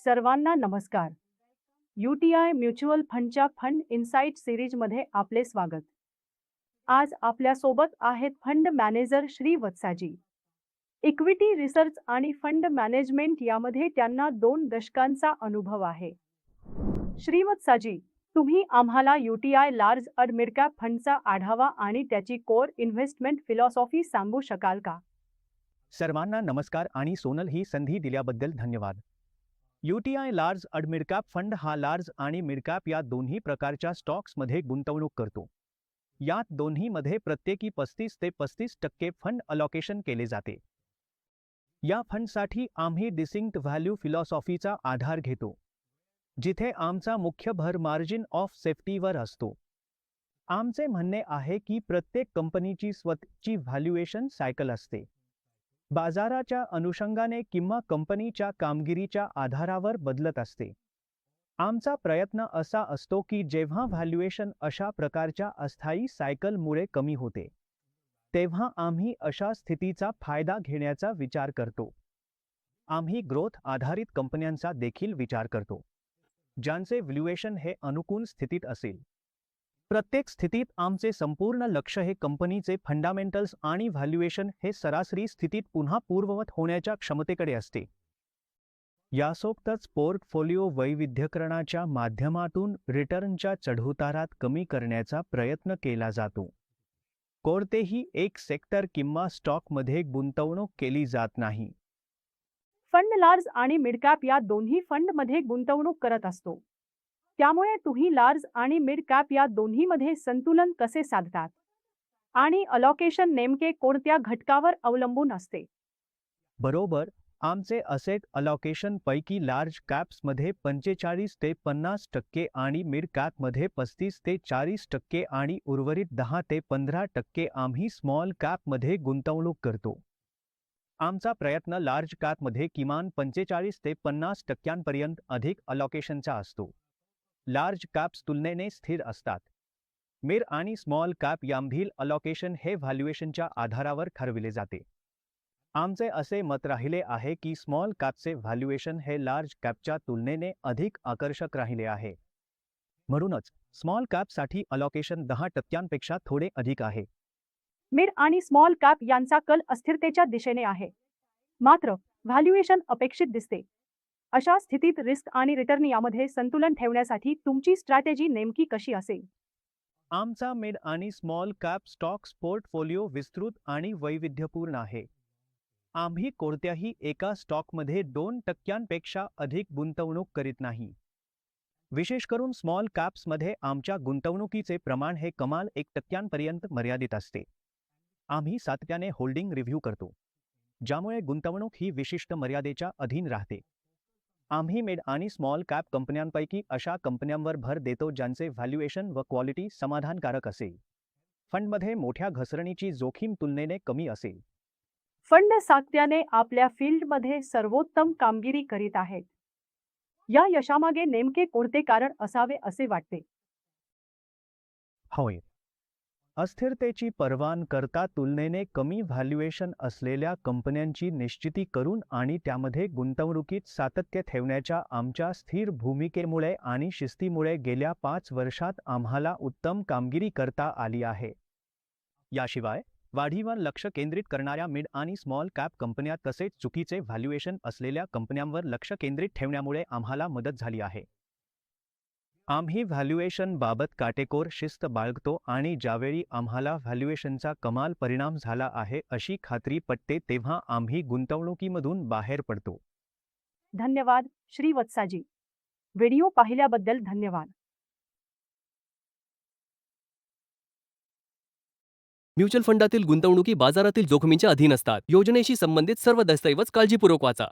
सर्वांना नमस्कार. UTI mutual फंडच्या फंड इन्साइट सिरीजमध्ये आपले स्वागत. आज आपल्या सोबत आहेत fund manager Shri Vatsaji. Equity research आणि फंड मॅनेजमेंट यामध्ये त्यांना 2 दशकांचा अनुभव आहे. श्री वत्साजी, तुम्ही आम्हाला UTI large and mid cap फंडचा आढावा आणि त्याची कोर इन्व्हेस्टमेंट फिलॉसॉफी सांगू शकाल का? सर्वांना नमस्कार आणि सोनल ही संधी दिल्याबद्दल धन्यवाद. UTI large and mid cap fund हा लार्ज आणि मिड कॅप या दोन्ही प्रकारच्या स्टॉक्समध्ये गुंतवणूक करतो. यात दोन्हीमध्ये प्रत्येकी 35 ते 35% फंड अलोकेशन केले जाते. या फंडसाठी आम्ही डिस्टिंक्ट व्हॅल्यू फिलॉसॉफीचा आधार घेतो, जिथे आमचा मुख्य भर मार्जिन ऑफ सेफ्टीवर असतो. आमचे म्हणणे आहे की प्रत्येक कंपनीची स्वतःची व्हॅल्युएशन सायकल असते. बाजाराच्या अनुषंगाने किंवा कंपनीच्या कामगिरीच्या आधारावर बदलत असते. आमचा प्रयत्न असा असतो की जेव्हा व्हॅल्युएशन अशा प्रकारच्या अस्थायी सायकलमुळे कमी होते, तेव्हा आम्ही अशा स्थितीचा फायदा घेण्याचा विचार करतो. आम्ही ग्रोथ आधारित कंपन्यांचा देखील विचार करतो, ज्यांचे व्हॅल्युएशन हे अनुकूल स्थितीत असेल. प्रत्येक स्थितीत आमचे संपूर्ण लक्ष हे कंपनीचे फंडामेंटल्स आणि व्हॅल्युएशन हे सरासरी स्थितीत पुन्हा पूर्ववत होण्याच्या क्षमतेकडे असते. यासोबतच पोर्टफोलिओ वैविध्यकरणाच्या माध्यमातून रिटर्नच्या चढउतारात कमी करण्याचा प्रयत्न केला जातो. कोणतेही एक सेक्टर किंवा स्टॉकमध्ये गुंतवणूक केली जात नाही. फंड लार्ज आणि मिड कॅप या दोन्ही फंडमध्ये गुंतवणूक करत असतो. त्यामुळे तुम्ही लार्ज आणि मिड कॅप या दोन्हीमध्ये संतुलन कसे साधतात? आणि अलोकेशन नेमके कोणत्या घटकावर अवलंबून असते? बरोबर, आमचे असेट अलोकेशन पैकी लार्ज कॅप्समध्ये 45 ते 50% आणि मिड कॅपमध्ये 35 ते 40% आणि उर्वरित 10 ते 15% आम्ही स्मॉल कॅपमध्ये गुंतवणूक करतो. आमचा प्रयत्न लार्ज कॅपमध्ये किमान 45 ते 50% अधिक अलोकेशनचा असतो. लार्ज कॅप्स तुलनेने स्थिर असतात. मिड आणि स्मॉल कॅप यांमधील अलोकेशन हे व्हॅल्युएशनच्या आधारावर ठरविले जाते. आमचे असे मत राहिले आहे की स्मॉल कॅपचे व्हॅल्युएशन हे लार्ज कॅपच्या तुलनेने अधिक आकर्षक राहिले आहे. म्हणूनच स्मॉल कॅपसाठी अलोकेशन 10%पेक्षा थोडे अधिक आहे. मिड आणि स्मॉल कॅप यांचा कल अस्थिरतेच्या दिशेने आहे, मात्र व्हॅल्युएशन अपेक्षित दिसते. अशा स्थितीत रिस्क आणि रिटर्न यामध्ये संतुलन ठेवण्यासाठी तुमची स्ट्रॅटेजी नेमकी कशी असेल? आमचा मिड आणि स्मॉल कॅप स्टॉक्स पोर्टफोलिओ विस्तृत आणि वैविध्यपूर्ण आहे. आम्ही कोणत्याही एका स्टॉकमध्ये 2%पेक्षा अधिक गुंतवणूक करीत नाही. विशेष करून स्मॉल कॅप्समध्ये आमच्या गुंतवणुकीचे प्रमाण हे कमाल 1% मर्यादित असते. आम्ही सातत्याने होल्डिंग रिव्ह्यू करतो, ज्यामुळे गुंतवणूक ही विशिष्ट मर्यादेच्या अधीन राहते. आम्ही मिड आणि स्मॉल कॅप कंपन्यांपैकी अशा कंपन्यांवर भर देतो ज्यांचे व्हॅल्युएशन व क्वालिटी समाधानकारक असेल. फंडमध्ये मोठ्या घसरणीची जोखीम तुलनेने कमी असेल. फंड सातत्याने आपल्या फील्डमध्ये सर्वोत्तम कामगिरी करीत आहेत. या यशामागे नेमके कोणते कारण असावे असे वाटते? होय, अस्थिरतेची पर्वा न करता तुलनेने कमी व्हॅल्युएशन असलेल्या कंपन्यांची निश्चिती करून आणि त्यामध्ये गुंतवणुकीत सातत्य ठेवण्याच्या आमच्या स्थिर भूमिकेमुळे आणि शिस्तीमुळे गेल्या 5 वर्षात आम्हाला उत्तम कामगिरी करता आली आहे. याशिवाय वाढीवर लक्ष केंद्रित करणाऱ्या मिड आणि स्मॉल कॅप कंपन्या तसेच चुकीचे व्हॅल्युएशन असलेल्या कंपन्यांवर लक्ष केंद्रित ठेवण्यामुळे आम्हाला मदत झाली आहे. आम्ही व्हॅल्युएशन बाबत काटेकोर शिस्त बाळगतो आणि ज्यावेळी आम्हाला व्हॅल्युएशनचा कमाल परिणाम झाला आहे अशी खात्री पटते तेव्हा आम्ही गुंतवणुकीमधून बाहेर पडतो. धन्यवाद श्री वत्साजी. व्हिडिओ पाहिल्याबद्दल धन्यवाद. म्युच्युअल फंडातील गुंतवणुकी बाजारातील जोखमींच्या अधीन असतात. योजनेशी संबंधित सर्व दस्तऐवज काळजीपूर्वक वाचा.